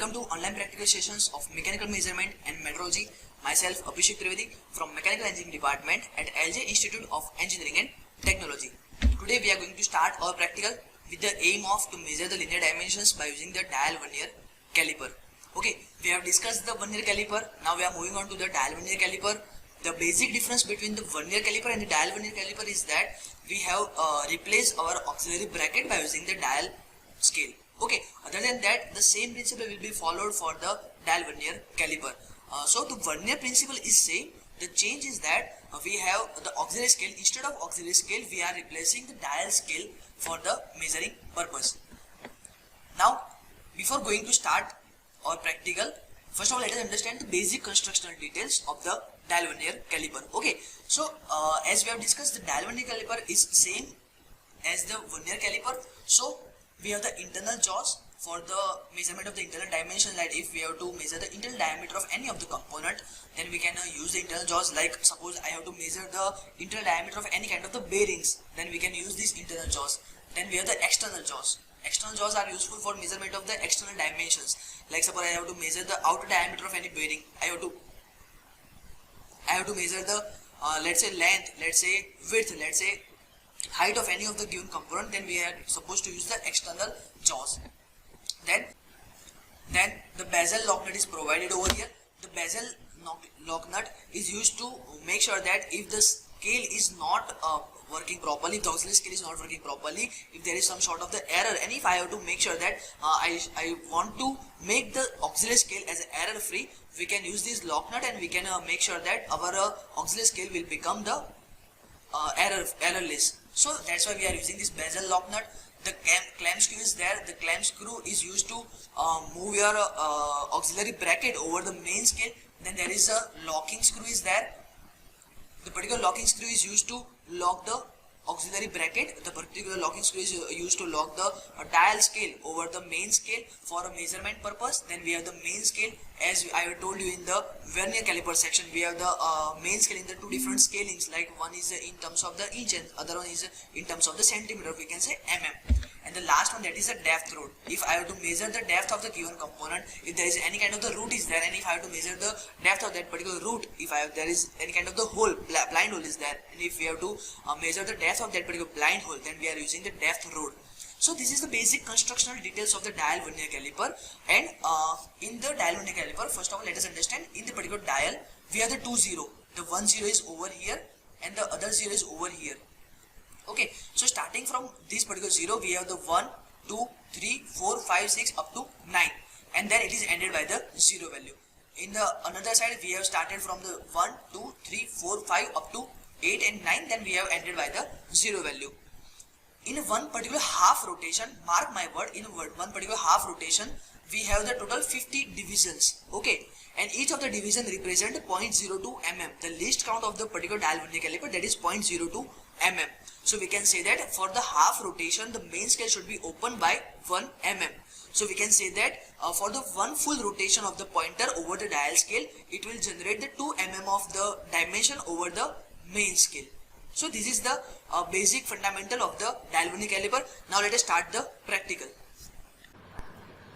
Welcome to online practical sessions of mechanical measurement and metrology. Myself Abhishek Trivedi from Mechanical Engineering Department at LJ Institute of Engineering and Technology. Today we are going to start our practical with the aim of to measure the linear dimensions by using the dial vernier caliper. Okay, we have discussed the vernier caliper. Now we are moving on to the dial vernier caliper. The basic difference between the vernier caliper and the dial vernier caliper is that we have replaced our auxiliary bracket by using the dial scale. Okay, other than that, the same principle will be followed for the dial vernier caliper. So the vernier principle is same. The change is that we have the auxiliary scale. Instead of auxiliary scale, we are replacing the dial scale for the measuring purpose. Now, before going to start our practical, first of all, let us understand the basic constructional details of the dial vernier caliper. Okay, so as we have discussed, the dial vernier caliper is same as the vernier caliper. So we have the internal jaws for the measurement of the internal dimension. That if we have to measure the internal diameter of any of the component, then we can use the internal jaws. Like suppose I have to measure the internal diameter of any kind of the bearings, then we can use these internal jaws. Then we have the external jaws. External jaws are useful for measurement of the external dimensions. Like suppose I have to measure the outer diameter of any bearing. I have to measure the let's say length, let's say width, let's say height of any of the given component. Then we are supposed to use the external jaws. Then the bezel lock nut is provided over here. The bezel lock nut is used to make sure that if the scale is not working properly, if the auxiliary scale is not working properly, if there is some sort of the error, and if I have to make sure that I want to make the auxiliary scale as error free, we can use this lock nut and we can make sure that our auxiliary scale will become the errorless. So that's why we are using this bezel lock nut. The clamp screw is there. The clamp screw is used to move your auxiliary bracket over the main scale. Then there is a locking screw is there. The particular locking screw is used to lock the auxiliary bracket. The particular locking screw is used to lock the dial scale over the main scale for a measurement purpose. Then we have the main scale, as I have told you in the vernier caliper section. We have the main scale in the two different scalings, like one is in terms of the inch and other one is in terms of the centimeter, we can say mm. And the last one, that is the depth root. If I have to measure the depth of the given component, if there is any kind of the root is there, and if I have to measure the depth of that particular root, if there is any kind of the hole, blind hole is there, and if we have to measure the depth of that particular blind hole, then we are using the depth root. So this is the basic constructional details of the dial vernier caliper. And in the dial vernier caliper, first of all, let us understand, in the particular dial, we have the two zero. The one zero is over here and the other zero is over here. Okay, so starting from this particular 0, we have the 1, 2, 3, 4, 5, 6 up to 9, and then it is ended by the 0 value. In the another side, we have started from the 1, 2, 3, 4, 5 up to 8 and 9, then we have ended by the 0 value. In one particular half rotation, mark my word, in one particular half rotation, we have the total 50 divisions. Okay, and each of the division represent 0.02 mm. The least count of the particular dial vernier caliper, that is 0.02 mm. So we can say that for the half rotation, the main scale should be opened by 1 mm. So we can say that for the one full rotation of the pointer over the dial scale, it will generate the 2 mm of the dimension over the main scale. So this is the basic fundamental of the dial vernier caliper. Now let us start the practical.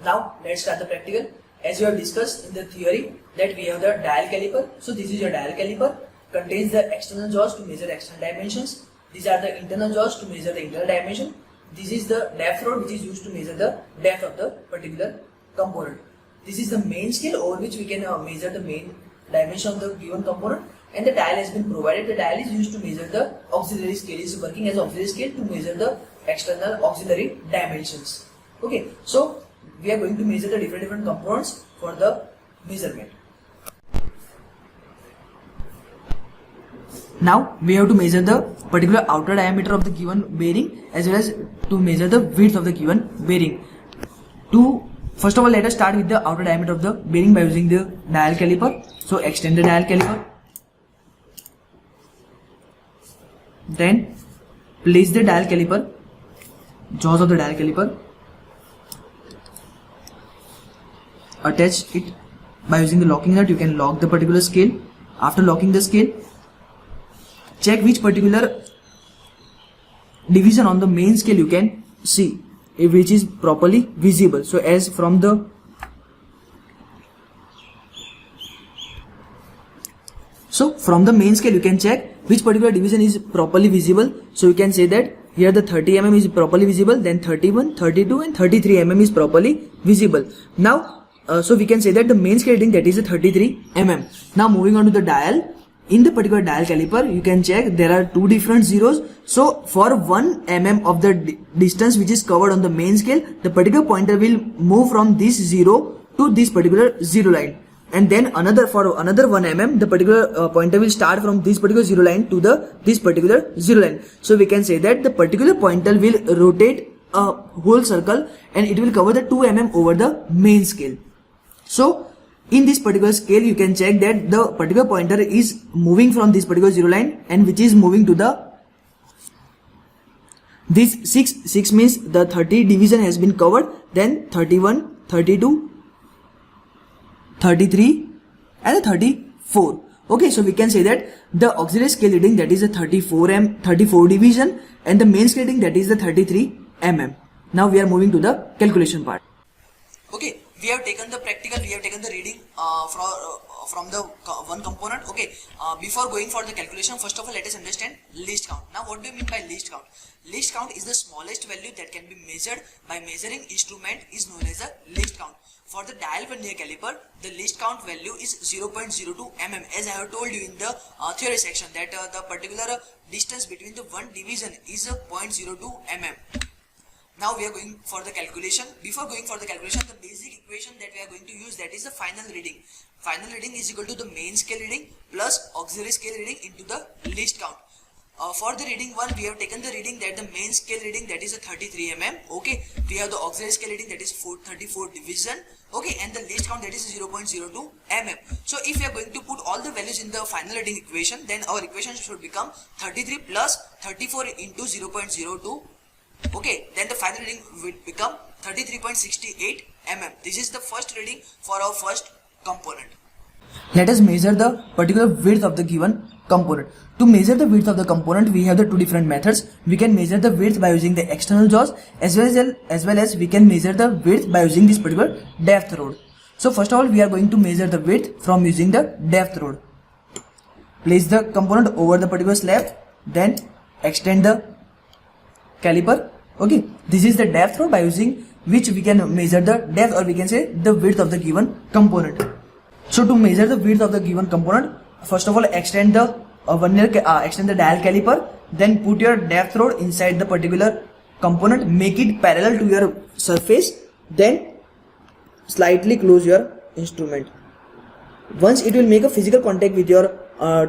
Now let's start the practical. As we have discussed in the theory that we have the dial caliper. So this is your dial caliper, contains the external jaws to measure external dimensions. These are the internal jaws to measure the internal dimension. This is the depth rod which is used to measure the depth of the particular component. This is the main scale over which we can measure the main dimension of the given component, and the dial has been provided. The dial is used to measure the auxiliary scale, is working as auxiliary scale to measure the external auxiliary dimensions. Okay, so we are going to measure the different components for the measurement. Now we have to measure the particular outer diameter of the given bearing as well as to measure the width of the given bearing. First of all, let us start with the outer diameter of the bearing by using the dial caliper. So extend the dial caliper. Then place the dial caliper, jaws of the dial caliper. Attach it by using the locking nut. You can lock the particular scale. After locking the scale, check which particular division on the main scale you can see, which is properly visible. So as from the So from the main scale you can check which particular division is properly visible. So you can say that here the 30 mm is properly visible, then 31, 32 and 33 mm is properly visible. Now so we can say that the main scale reading, that is a 33 mm. Now moving on to the dial. In the particular dial caliper you can check there are two different zeros. So for 1 mm of the distance which is covered on the main scale, the particular pointer will move from this zero to this particular zero line. And then for another 1 mm, the particular pointer will start from this particular zero line to this particular zero line. So we can say that the particular pointer will rotate a whole circle and it will cover the 2 mm over the main scale. So in this particular scale you can check that the particular pointer is moving from this particular zero line and which is moving to this 6 means the 30 division has been covered, then 31, 32, 33 and 34. Okay, so we can say that the auxiliary scale reading, that is a 34 division, and the main scale reading, that is the 33 mm. Now we are moving to the calculation part. Okay, we have taken the practical, we have taken the reading from the one component. Okay, before going for the calculation, first of all let us understand least count. Now what do you mean by least count? Least count is the smallest value that can be measured by measuring instrument is known as a least count. For the dial vernier caliper, the least count value is 0.02 mm, as I have told you in the theory section that the particular distance between the one division is 0.02 mm. Now we are going for the calculation. Before going for the calculation, the basic equation that we are going to use, that is the final reading. Final reading is equal to the main scale reading plus auxiliary scale reading into the least count. For the reading 1, we have taken the reading that the main scale reading, that is a 33 mm. Okay, we have the auxiliary scale reading, that is 34 division. Okay, and the least count, that is 0.02 mm. So if we are going to put all the values in the final reading equation, then our equation should become 33 plus 34 into 0.02. Okay, then the final reading will become 33.68 mm. This is the first reading for our first component. Let us measure the particular width of the given component. To measure the width of the component, we have the two different methods. We can measure the width by using the external jaws, as well as we can measure the width by using this particular depth rod. So first of all, we are going to measure the width from using the depth rod. Place the component over the particular slab, then extend the caliper. Okay, this is the depth rod by using which we can measure the depth, or we can say the width of the given component. So to measure the width of the given component, first of all extend the extend the dial caliper, then put your depth rod inside the particular component, make it parallel to your surface, then slightly close your instrument. Once it will make a physical contact with your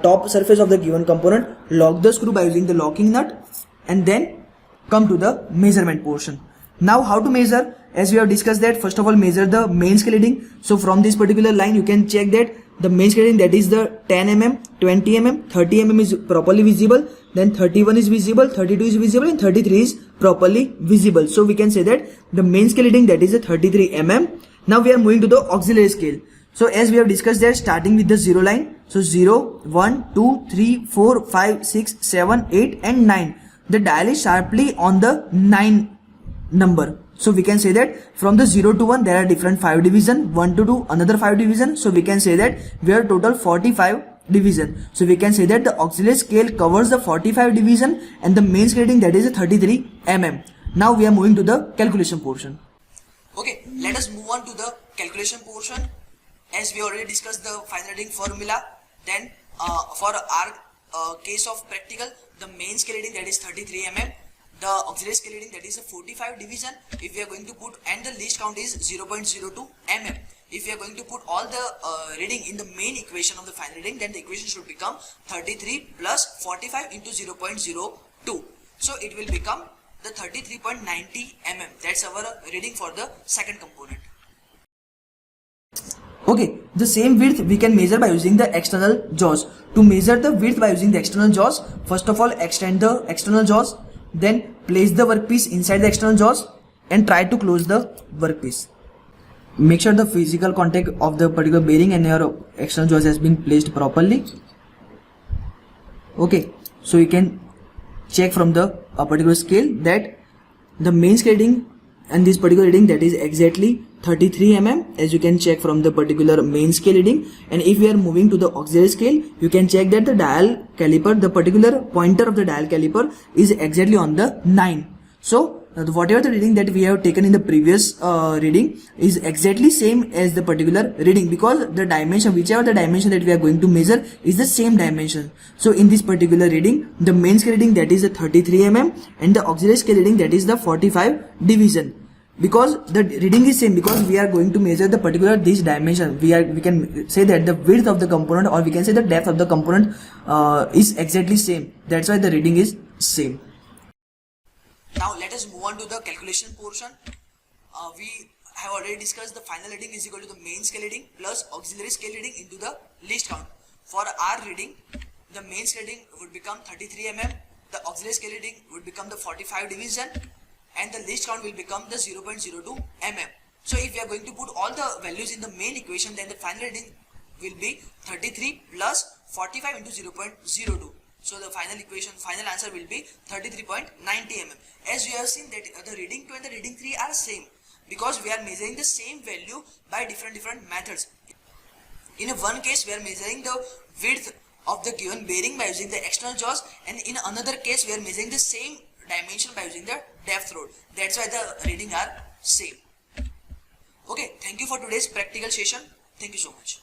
top surface of the given component, lock the screw by using the locking nut and then come to the measurement portion. Now how to measure? As we have discussed that, first of all measure the main scale reading. So from this particular line you can check that the main scale reading, that is the 10 mm, 20 mm, 30 mm is properly visible, then 31 is visible, 32 is visible and 33 is properly visible. So we can say that the main scale reading, that is a 33 mm. Now we are moving to the auxiliary scale. So as we have discussed that, starting with the 0 line, so 0, 1, 2, 3, 4, 5, 6, 7, 8 and 9. The dial is sharply on the 9 number. So we can say that from the 0 to 1 there are different 5 division, 1 to 2 another 5 division. So we can say that we are total 45 division. So we can say that the auxiliary scale covers the 45 division and the main scale reading, that is a 33 mm. Now we are moving to the calculation portion. Okay, let us move on to the calculation portion. As we already discussed the final reading formula, then for our case of practical, the main scale reading, that is 33 mm. The auxiliary scale reading, that is a 45 division. If we are going to put, and the least count is 0.02 mm. If we are going to put all the reading in the main equation of the final reading, then the equation should become 33 plus 45 into 0.02. So it will become the 33.90 mm. That's our reading for the second component. Okay, the same width we can measure by using the external jaws. To measure the width by using the external jaws, first of all extend the external jaws, then place the workpiece inside the external jaws and try to close the workpiece. Make sure the physical contact of the particular bearing and your external jaws has been placed properly. Okay, so you can check from the particular scale that the main scale reading and this particular reading, that is exactly 33 mm, as you can check from the particular main scale reading. And if we are moving to the auxiliary scale, you can check that the dial caliper, the particular pointer of the dial caliper is exactly on the 9. So whatever the reading that we have taken in the previous reading is exactly same as the particular reading, because the dimension, whichever the dimension that we are going to measure is the same dimension. So in this particular reading, the main scale reading, that is the 33 mm, and the auxiliary scale reading, that is the 45 division. Because the reading is same, because we are going to measure the particular this dimension, we can say that the width of the component, or we can say the depth of the component is exactly same. That's why the reading is same. Now let us move on to the calculation portion. We have already discussed the final reading is equal to the main scale reading plus auxiliary scale reading into the least count. For our reading, the main scale reading would become 33 mm, the auxiliary scale reading would become the 45 division, and the least count will become the 0.02 mm. So if we are going to put all the values in the main equation, then the final reading will be 33 plus 45 into 0.02. So the final answer will be 33.90 mm. As we have seen that the reading 2 and the reading 3 are same, because we are measuring the same value by different methods. In one case we are measuring the width of the given bearing by using the external jaws, and in another case we are measuring the same dimension by using the depth rod. That's why the reading are same. Okay, thank you for today's practical session. Thank you so much.